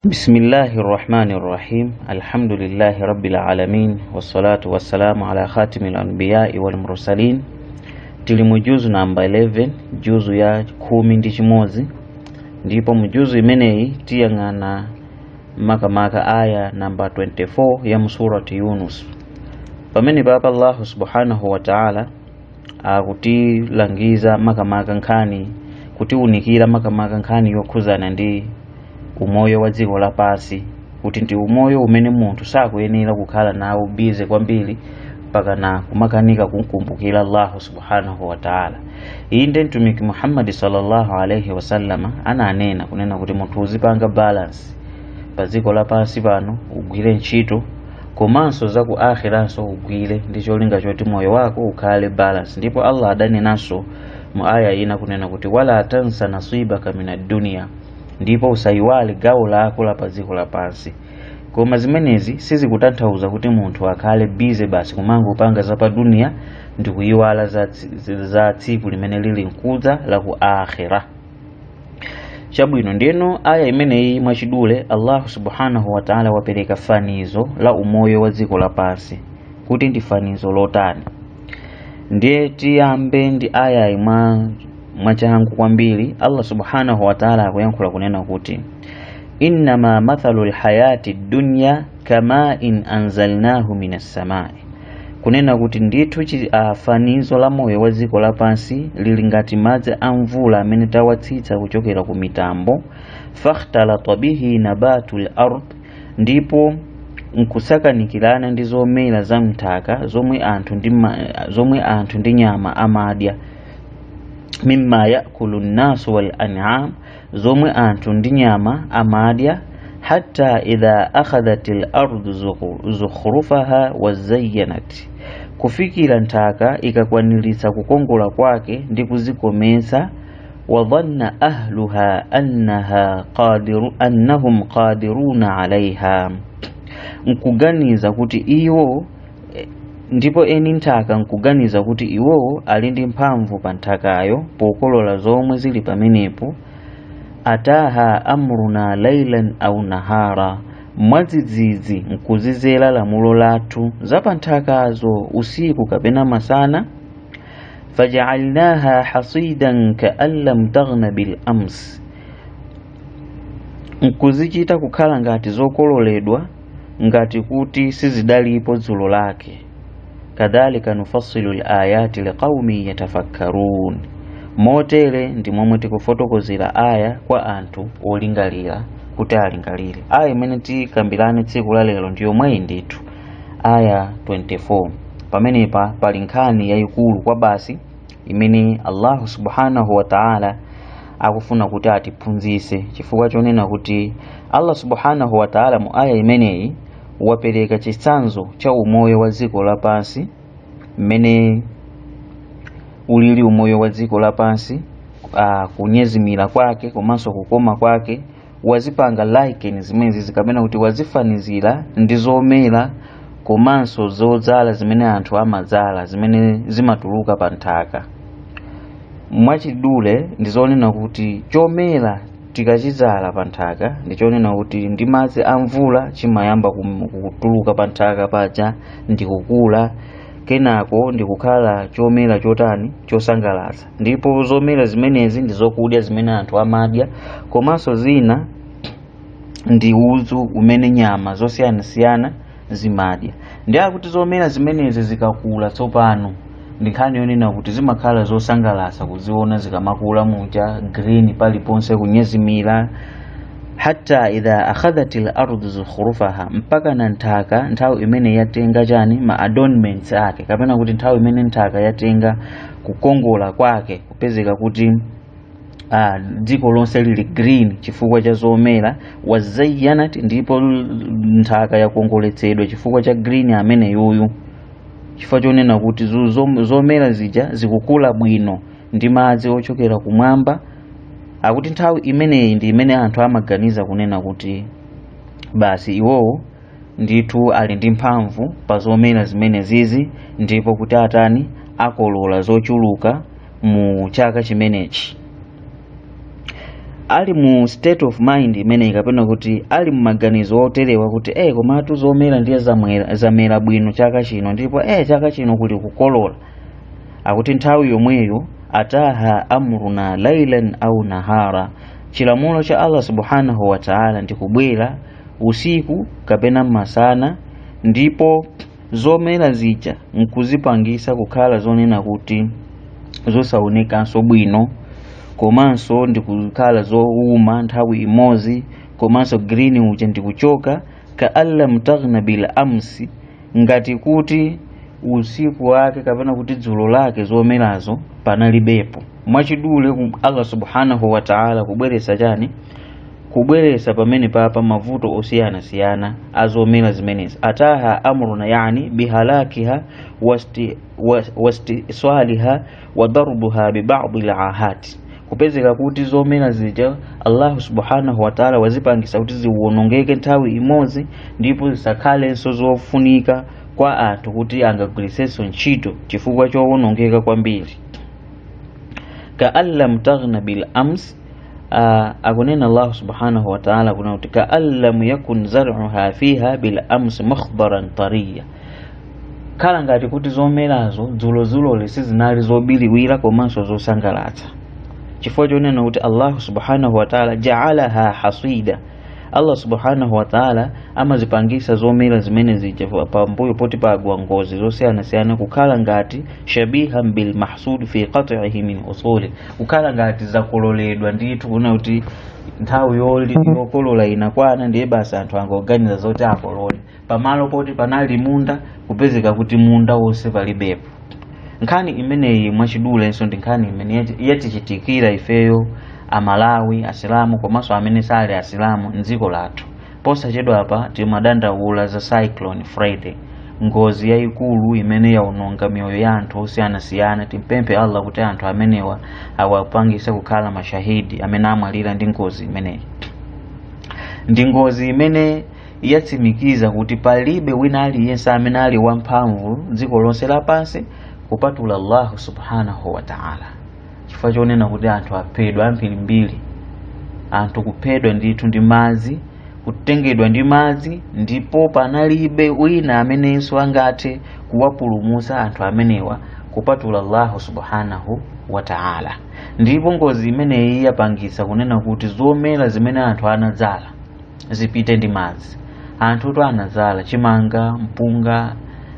بسم الله الرحمن الرحيم الحمد لله رب العالمين والصلاة والسلام على خاتم الأنبياء والمرسلين. Tili mujuzu namba 11 juzu ya 10 ndi chimodzi, ndipo mujuzu imeneyi tiyang'ana makamaka aya namba 24 ya surati Yunus. Pamene papa Allah subhanahu wa ta'ala akutilangiza makamaka nkhani, kutiunikira makamaka nkhani yokhuzana ndi umoyo wa dziko lapansi, kuti ndi umoyo umene munthu sakuyenera kukhala nawo bize kwambiri pakana kumakanika kukumbukira Allah subhanahu wa ta'ala. Inde mtumiki Muhammad sallallahu alaihi wasallama ananena kunena kuti munthu uzipanga balance pa dziko lapansi pano, ugwire ntchito komanso za ku akhiranso ugwire, ndi cholinga choti moyo wako ukhale balance. Ndipo Allah adanenanso mu aya ina kunena kuti wala tansa nasibaka minad dunya, ndipo usayiwale gawo lako la pa dziko lapansi. Koma zimenezi sizikutanthauza kuti munthu akhale bize basi kumango upanga za pa dunia ndi kuyiwala za tsiku limene lili nkudza la ku akhira. Chabwino ndeno aya imeneyi mwachidule Allah subhanahu wa ta'ala wapereka fanizo la umoyo wa dziko lapansi kuti ndi fanizo lotani. Ndiye tiyambe ndi aya mwachangu kwambiri. Allah subhanahu wa ta'ala akuyankhula kunena kuti innama mathalul hayati dunya kama in anzalnahu minas samai, kunena kuti ndithu fanizo la moyo wa dziko lapansi lili ngati madzi a mvula amene tawatsitsa kuchokera ku mitambo. Fakhtalata bihi nabatul ard, ndipo nkusakanikirana ndi zomera za mthaka zomwe anthu ndi nyama amadya. Mimma yakulu nnasu wal an'am, zomwe anthu ndi nyama amadya. Hatta idha akhadhatil ardu zukhrufaha wa zayyanat, kufikira nthaka ikakwaniritsa kukongola kwake ndi kuzikomesa. Wa dhanna ahluha annahum qadiruna alaiha, nkuganiza kuti iwo ndipo eni nthaka nkuganiza kuti iwo ali ndi mphamvu pa nthakayo pokolola zomwe zili pamenepo. Ataha amruna laylan au nahara, mwadzidzidzi nkuzizera lamulo lathu za pa nthakazo usiku kapena masana. Faja'alnaha hasidan ka'an lam taghna bil ams, nkuzichita kukhala ngati zokololedwa ngati kuti sizidalipo dzulo lake. Kadhalika nufassilu al-ayati liqaumin yatafakkarun, motere ndi momwe tikufotokozera aya kwa anthu olingalira kuti alingalire. Aya imene tikambirane tsiku la lero ndi yomweyi ndithu aya 24. Pamenepa pali nkhani yayikulu kwa basi imene Allah subhanahu wa ta'ala akufuna kuti atiphunzitse, chifukwa chonena kuti Allah subhanahu wa ta'ala mu aya imeneyi wapereka chitsanzo cha umoyo wa dziko lapansi, mmene ulili umoyo wa dziko lapansi, kunyezimira kwake komanso kukoma kwake. Wazipanga liken zimene zikamena kuti wazifanizira ndi zomera komanso zodzala zimene anthu amadzala, zimene zimatuluka pa nthaka. Mwachidule ndizonena kuti chomera tikachizala pa nthaka ndichonena kuti ndi madzi a mvula chimayamba kutuluka pa nthaka paja ndi kukula, kenako ndi kukhala chomera chotani chosangalatsa. Ndipo zomera zimenezi ndi zokudya zimene anthu amadya, komanso zina ndi udzu umene nyama zosiyanasiyana zimadya. Ndiye kuti zomera zimenezi zikakula tsopano ndi nkhani yonena kuti zimakhala zosangalatsa kuziona zikamakula muja green paliponse kunyezimira. Hatta idha akhadhatil ardu zukhrufaha, mpaka na nthaka nthawi imene yatenga chani ma adornments ake, kapena kuti nthawi imene nthaka yatenga kukongola kwake, kupezeka kuti dziko lonse lili green chifukwa cha zomera. Wa zayyanat, ndipo nthaka yakongoletsedwa chifukwa cha green amene yuyu, chifukwa chonena kuti zomera zija zikukula bwino ndi madzi ochokera kumwamba. Akuti nthawi imeneyi ndi imene anthu amaganiza kunena kuti basi iwowo ndithu ali ndi mphamvu pa zomera zimene zizi, ndipo kuti atani akolola zochuluka mu chaka chimenechi. ali mu state of mind imene kapena kuti ali mu maganizo oterewa kuti komatu zomera ndiye zamera bwino chaka chino ndipo chaka chino kuli kukolola, akuti nthawi yomweyo ataha amruna lailan au nahara, chilamulo cha Allah subhanahu wa ta'ala ndikubwera usiku kapena masana, ndipo zomera zija nkuzipangisa kukhala zonena kuti zosaonekanso bwino, komanso ndikukhala zouma nthawi imodzi, komanso green uja ndikuchoka ka allam taghna bil amsi, ngati kuti usiku wake kapena kuti dzulo lake zomerazo panalibepo. Mwachidule Allah subhanahu wa ta'ala kubweresa chani? Kubweresa pamene papa mavuto osiyana azomera zimenezi. Ataha amruna yani bihalakiha wastisaliha wa darbuha bi ba'd al-ahati, kupezeka kuti zomera zija Allah subhanahu wa ta'ala wazipangisa kuti ziwonongeke nthawi imodzi, ndipo zisakhalenso zofunika kwa anthu kuti angagwirisenso ntchito chifukwa chowonongeka kwambiri. Ka allam taghna bil ams, akunena Allah subhanahu wa ta'ala kuna kuti ka allam yakun zar'uha fiha bil ams makhdaran tariya, khala ngati kuti zomerazo dzulo sizinali zobiliwira komanso zosangalatsa. Chifukwa chonena kuti Allah subhanahu wa ta'ala ja'alaha hasida, Allah subhanahu wa ta'ala amazipangisa zomera zimene zija pambuyo poti pagwa ngozi zosiyana kukhala ngati shabihan bil mahsud fi qat'ihi min usuli, kukhala ngati zakololedwa ndithu kuna kuti nthawi yokolola inakwana ndiye basi anthu angoganiza zoti akolole, pamalo poti panali munda kupezeka kuti munda wonse palibepo. Nkhani imeneyi mwachidulenso ndi nkhani imene yatichitikira ifeyo Amalawi asilamu komanso amene sali asilamu mdziko lathu. Posachedwa apa timadandaula za Cyclone Friday, ngozi yayikulu imene yaononga miyoyo ya anthu osiyana. Timpemphe Allah kuti anthu amenewa awapangise kukhala mashahidi amene amwalira ndi ngozi imeneyi. Ndi ngozi imene yatsimikiza kuti palibe wina aliyense amene ali wamphamvu dziko lonse lapansi kupatula Allah subhanahu wa ta'ala. Chifukwa chonena kuti anthu aphedwa ambirimbiri, anthu kuphedwa ndithu ndi madzi, kutengedwa ndi madzi, ndipo panalibe wina amenenso angathe kuwapulumutsa anthu amenewa kupatula Allah subhanahu wa ta'ala. Ndipo ngozi imeneyi yapangisa kunena kuti zomera zimene anthu anadzala zipite ndi madzi. Anthu to anadzala chimanga, mpunga,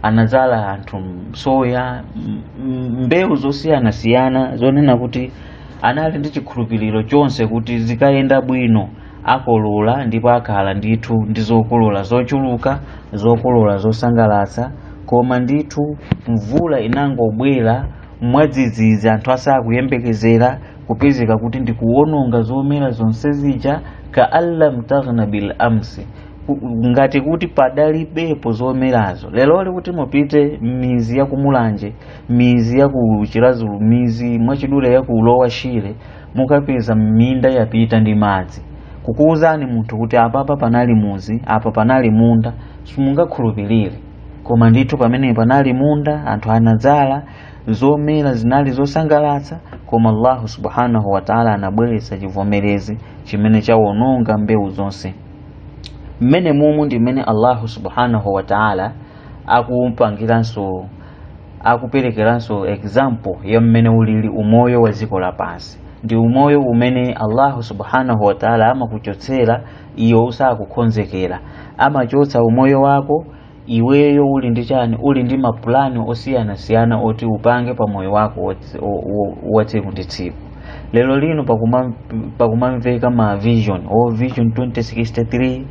anadzala anthu soya, mbewu zosiyana zonena kuti anali ndi chikhulupiriro chonse kuti zikayenda bwino akolola, ndipo akhala ndithu ndi zokolola zochuluka, zokolola zosangalatsa. Koma ndithu mvula inangobwera mwadzidzidzi, anthu asakuyembekezera, kupezeka kuti ndikuwononga zomera zonse zija ka allam taghna bil amsi, ngati kuti padalibepo zomerazo. Lero kuti mupite mizi ya kumulanje, mizi ya kuchirazulu, mizi mwachidule ya kulowa shire, mukapeza minda yapita ndi madzi, kukuuzani munthu kuti apa panali muzi, apa panali munda, simungakhulupirire. Koma ndithu pamene panali munda, anthu anadzala, zomera zinali zosangalatsa, koma Allah subhanahu wa ta'ala anabweretsa chivomerezi chimene chawononga mbewu zonse. Mmene mumu ndi mmene Allah subhanahu wa ta'ala akuperekeranso example ya mmene ulili umoyo wa dziko lapansi. Ndi umoyo umene Allah subhanahu wa ta'ala amakuchotsera iyo usakukonzekera, amachotsa umoyo wako iweyo uli ndi chani, uli ndi mapulani osiyana oti upange pa moyo wako watsiku ndi tsiku. Lero lino pakumamveka ma vision, vision 2063,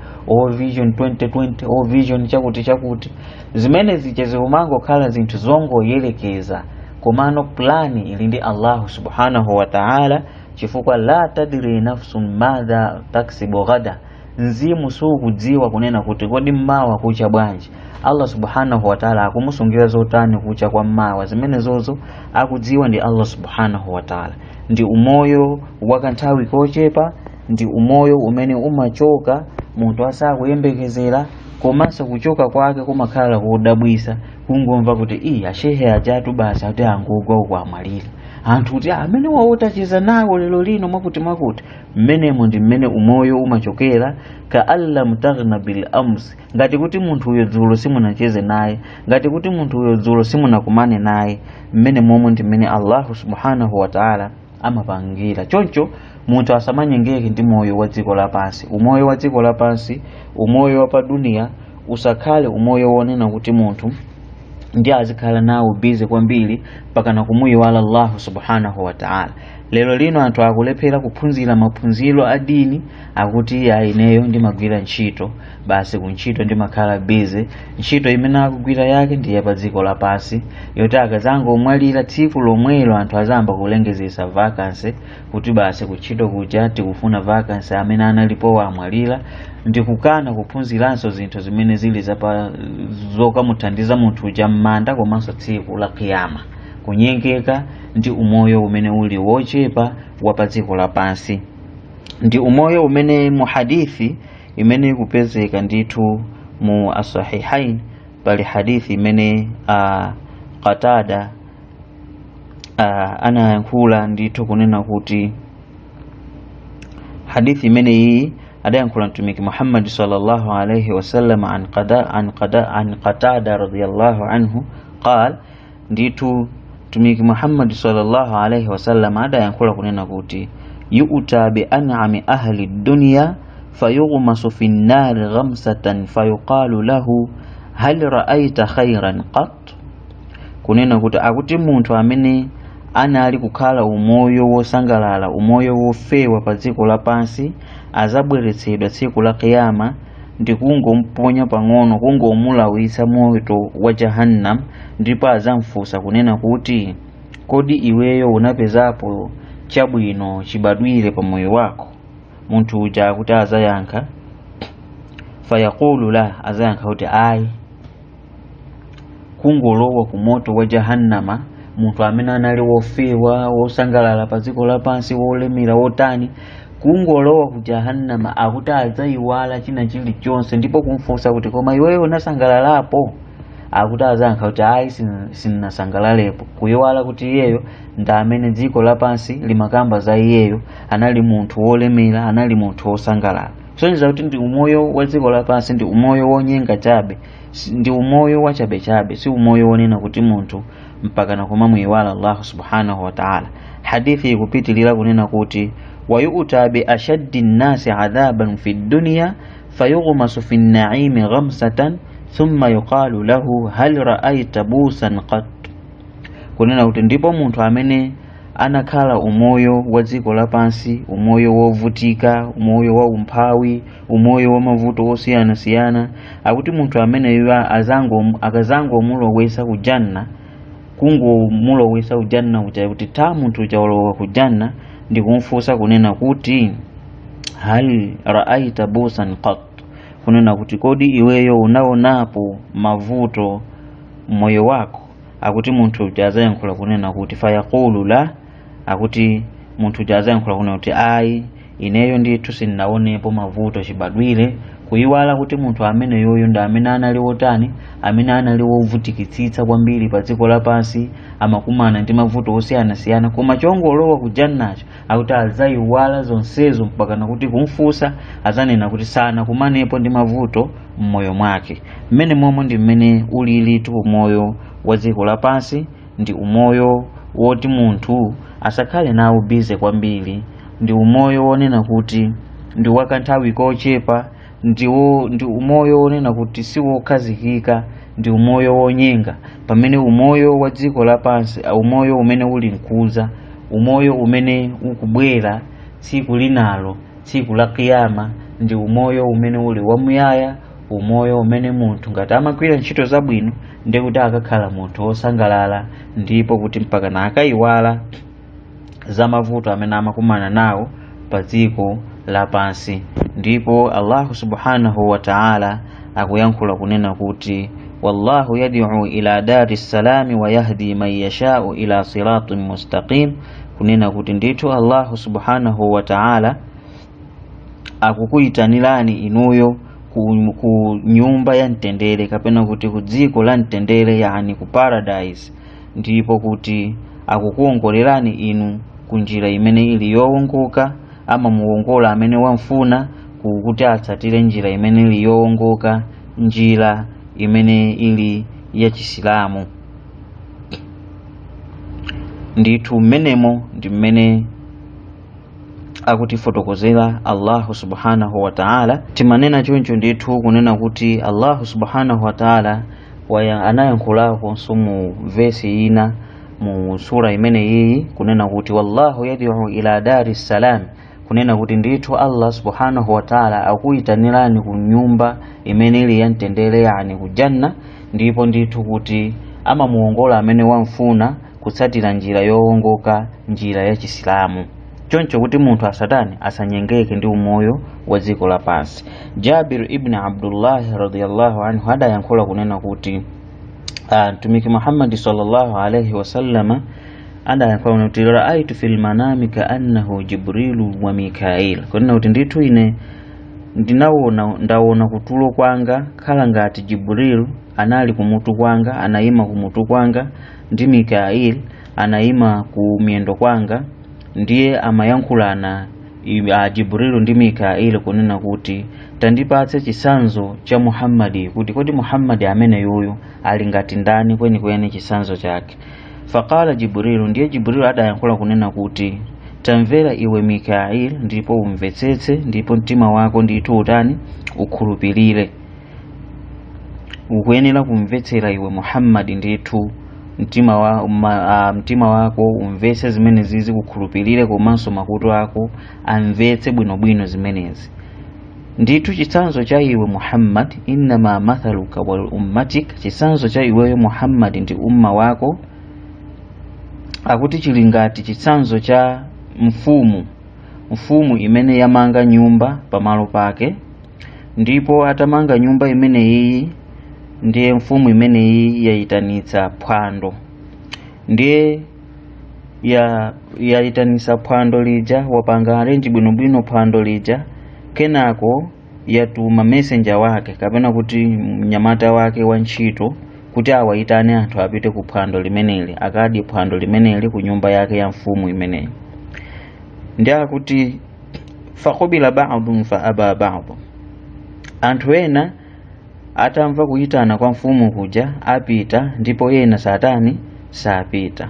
vision 2020, vision chakuti zimene zichezemango khala zinthu zongoyelekeza, komano plani ili ndi Allah subhanahu wa ta'ala. Chifukwa la tadri nafsun madha taksibu ghada, mzimu sukudziwa kunena kuti kodi mmawa kucha bwanji. Allah subhanahu wa ta'ala akumusungira zotani kucha kwa mmawa, zimene zozo akudziwa ndi Allah subhanahu wa ta'ala. Ndi umoyo wakanthawi kochepa, ndi umoyo umene umachoka munthu asakuyembekezera, komanso kuchoka kwake kumakhala kudabwisa, kungomva kuti ashehe ajatu basi ati angogwa uko amwalira, anthu kuti amene waotacheza nawo lero lino mwakuti mmenemo ndi mmene umoyo umachokera. Ka alla mutaghna bil ams, ngati kuti munthu uyo dzulo simunacheze naye, ngati kuti munthu uyo dzulo simunakumane naye, mmene momwe ndi mmene Allahu subhanahu wa ta'ala amapangira. Choncho munthu asamanyengeke ndi moyo wa dziko lapansi. Umoyo wa dziko lapansi, umoyo wa pa dunia, usakhale umoyo wonena kuti munthu ndi azikhala nawo bize kwambiri pakana kumuyiwala Allah subhanahu wa ta'ala. Lero lino anthu akulephera kuphunzira maphunziro a dini, akuti ya ineyo ndimagwira ntchito, basi kuntchito ndimakhala bize. Ntchito imene akugwira yake ndi yapa dziko lapansi, yoti akazango omwalira tsiku lomwelo anthu azamba kulengezesa vacancy kuti basi kuntchito kuja tikufuna vacancy amene analipo amwalira. Ndikukana kuphunziranso zinthu zimene zili zokamuthandiza munthu uja m'manda komanso tsiku la kiyama. Kunyengeka ndi umoyo umene uli wochepa wapa dziko lapansi. Ndi umoyo umene mu hadithi imene ikupezeka ndithu mu as-sahihain, pali hadithi imene Qatada anayankhula ndithu kunena kuti, hadithi imene iyi adayankhula mtumiki Muhammad sallallahu alayhi wasallam an Qatada radiyallahu anhu qala, ndithu mtumiki Muhammad sallallahu alayhi wasallam adayankhula kunena kuti, yu'ta bi an'ami ahli dunya fayughmasu fi an-nar ghamsatan fayuqalu lahu hal ra'aita khayran qat. Kunena kuti akuti munthu amene anali kukhala umoyo wosangalala, umoyo wofewa pa dziko lapansi, azabweretsedwa tsiku la kiyama ndi kungomponya pang'ono, kungomulawitsa moto wa jahannam, ndipo azamfunsa kunena kuti, kodi iweyo unapezapo chabwino chibadwire pa moyo wako? Munthu uja kuti azayankha, fayaqulu la, azayankha kuti ayi, kungolowa ku moto wa jahannama munthu amene anali wofewa wosangalala pa dziko lapansi, wolemera wotani, kungolowa ku jahannama akuti adzayiwala china chilichonse, ndipo kumfunsa kuti koma iweyo unasangalalapo? Akuti azayankha kuti ayi sinasangalalepo. Kuyiwala kuti iyeyo ndi amene dziko lapansi limakamba za iyeyo anali munthu wolemera, anali munthu wosangalala. Kusonyeza kuti ndi umoyo wa dziko lapansi ndi umoyo wonyenga chabe, ndi umoyo wa chabe, si umoyo wonena kuti munthu mpaka kumamuyiwala Allah subhanahu wa ta'ala. Hadithi ikupitilira kunena kuti, wayu'ta bi ashaddi an-nasi 'adhaban fi ad-dunya fayughmasu fi an-na'imi ghamsatan thumma yuqalu lahu hal ra'aita busan qat. Kunena kuti ndipo munthu amene anakhala umoyo wa dziko lapansi, umoyo wovutika, umoyo wa umphawi, umoyo wa mavuto osiyanasiyana, akuti munthu amene akazango mulowesa ku janna, kungomulowesa ku janna kuti ta munthu uchawolowa ku janna, ndi kumfunsa kunena kuti hal ra'aita busan qat. Kunena kuti kodi iweyo unaonapo mavuto moyo wako? Akuti munthu uja azayankhula kunena kuti fayaqulu la, akuti munthu uja azayankhula kunena kuti ayi, ineyo ndithu sinaonepo mavuto chibadwire. Kuyiwala kuti munthu amene yoyo ndi amene anali wotani, amene anali wovutikitsitsa kwambiri pa dziko lapansi, amakumana ndi mavuto osiyanasiyana, koma chongolowa ku jannacho akuti azayiwala zonsezo mpaka nakuti kumfunsa azanena kuti sana kumanepo ndi mavuto mmoyo mwake. Mmene momwe ndi mmene ulilitu umoyo wa dziko lapansi, ndi umoyo woti munthu asakhale nawo bize kwambiri, ndi umoyo wonena kuti ndi wakanthawi kochepa, ndi umoyo wonena kuti si wokhazikika, ndi umoyo wonyenga. Pamene umoyo wa dziko lapansi, umoyo umene uli mkuza, umoyo umene ukubwera tsiku linalo, tsiku la kiyama, ndi umoyo umene uli wamuyaya, umoyo umene munthu ngati amagwira ntchito zabwino ndi kuti akakhala munthu wosangalala, ndipo kuti mpaka na akayiwala za mavuto amene amakumana nawo pa dziko lapansi. Ndipo Allah subhanahu wa ta'ala akuyankhula kunena kuti, wallahu yad'u ila daris salami wa yahdi man yasha'u ila siratin mustaqim. Kunena kuti ndithu Allah subhanahu wa ta'ala akukuyitanirani inuyo ku nyumba ya mtendere, kapena kuti ku dziko la mtendere, yani ku paradise. Ndipo kuti akukuongolerani inu kunjira imene ili yowongoka, ama muwongola amene wamfuna kuti atsatire njira imene ili yowongoka, njira imene ili ya Chisilamu. Ndithu mmenemo ndi mmene akutifotokozera Allahu subhanahu wa ta'ala. Timanena choncho ndithu kunena kuti Allahu subhanahu wa ta'ala anayankhulako mu vesi ina mu sura imene iyi kunena kuti wallahu yad'u ila daris salam, kunena kuti ndithu Allah subhanahu wa ta'ala akuyitanirani ku nyumba imene ili ya mtendere, yani ku janna, ndipo ndithu kuti ama muongola amene wamfuna kutsatira njira yowongoka, njira ya Chisilamu. Choncho kuti munthu asanyengeke ndi umoyo wa dziko lapansi. Jabir ibn Abdullah radhiyallahu anhu adayankhula kunena kuti mtumiki Muhammad sallallahu alayhi wasallama adayankhula kuti ra'aytu fil manami ka'annahu Jibrilu wa Mikail, kunena kuti ndithu ine ndaona kutulo kwanga khala ngati Jibril anali kumutu kwanga, anayima kumutu kwanga, ndi Mikail anayima ku miyendo kwanga, ndiye amayankhulana Jibrilu ndi Mikail kunena kuti tandipatse chisanzo cha Muhammadi, kuti kodi Muhammadi amene yuyu ali ngati ndani kweni chisanzo chake. Faqala Jibrilu, ndiye Jibrilu adayankhula kunena kuti tamvera iwe Mikail, ndipo umvetsetse, ndipo mtima wako ndithu ukhulupirire. Ukuyenera kumvetsera iwe Muhammadi ndithu mtima wako umvetse zimene zizi, kukhulupirire komanso makutu ako amvetse bwinobwino zimenezi. Ndithu chisanzo cha iwe Muhammad, innama mathaluka wal ummatik, chisanzo cha iweyo Muhammad ndi umma wako akuti chili ngati chisanzo cha mfumu imene yamanga nyumba pamalo pake, ndipo atamanga nyumba imene iyi ndiye mfumu imene iyi yayitanitsa phwando, ndiye yayitanitsa phwando lija, wapanga arrange bwinobwino phwando lija, kenako yatuma messenger wake kapena kuti mnyamata wake wa ntchito kuti awayitane anthu apite ku phwando limeneli, akadye phwando limeneli ku nyumba yake ya mfumu imeneyi. Ndiye akuti faqubila ba'dun fa aba ba'd, anthu ena atamva kuyitana kwa mfumu kuja apita, ndipo yena sapita.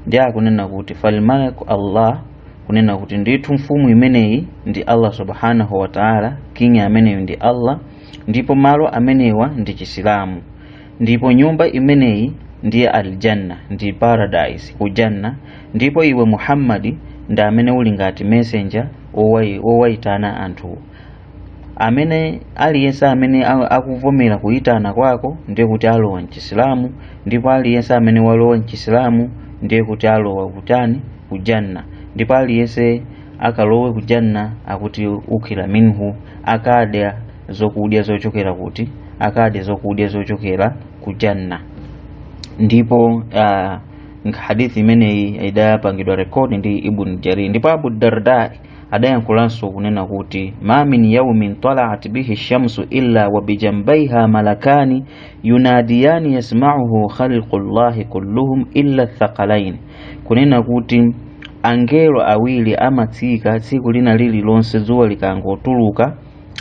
Ndiye akunena kuti falmalik Allah, kunena kuti ndithu mfumu imeneyi ndi Allah subhanahu wa ta'ala, king ameneyo ndi Allah, ndipo malo amenewa ndi Chisilamu, ndipo nyumba imeneyi ndiye aljanna, ndi paradise ku janna, ndipo iwe Muhammadi ndi amene uli ngati messenger owayitana anthu. Amene aliyense amene akuvomera kuyitana kwako ndiye kuti alowa mchisilamu, ndipo aliyense amene walowa mchisilamu ndiye kuti alowa kutani ku janna, ndipo aliyense akalowe ku janna akuti ukila minhu, akadya zokudya zochokera kuti akadya zokudya zochokera ku janna. Ndipo hadithi imeneyi idapangidwa rekodi ndi Ibn Jarir. Ndipo Abu Darda adayankulanso kunena kuti ma min yawmin tala'at bihi shamsu illa wa bijambaiha malakani yunadiyani yasma'uhu khalqullahi kulluhum illa thaqalain, kunena kuti angelo awili amatsika tsiku lina lililonse dzuwa likangotuluka,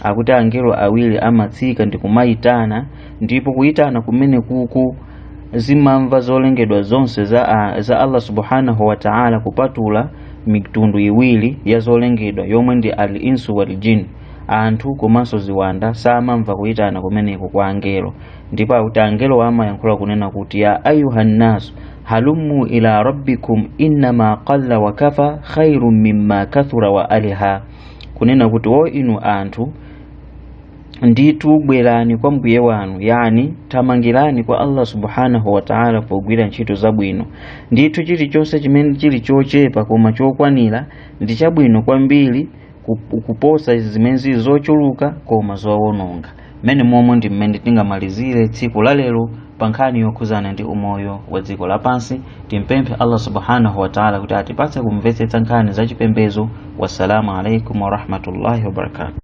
akuti angelo awili amatsika ndi kumayitana, ndipo kuyitana kumene kuku zimamva zolengedwa zonse za Allah subhanahu wa ta'ala kupatula mitundu iwiri ya zolengedwa yomwe ndi al-insu wal jin, anthu komanso ziwanda samamva kuyitana kumeneko kwa angelo. Ndipo akuti angelo amayankhula kunena kuti ya ayuhan nas halummu ila rabbikum innama qalla wa kafa khairun mimma kathura wa aliha, kunena kuti o inu anthu nditu bwerani kwa mbuye wanu, yani tamangirani kwa Allah subhanahu wa ta'ala pogwira ntchito zabwino. Nditu chilichonse chimene chili chochepa koma chokwanira ndi chabwino kwambiri kuposa zimene zochuluka koma zowononga. Mene momwe ndi mmene tingamalizire tsiku la lero pa nkhani yokhuzana ndi umoyo wa dziko lapansi. Timpemphe Allah subhanahu wa ta'ala kuti atipatse kumvetsetsa nkhani za chipembedzo. Wassalamu alaikum wa rahmatullahi wa barakatuh.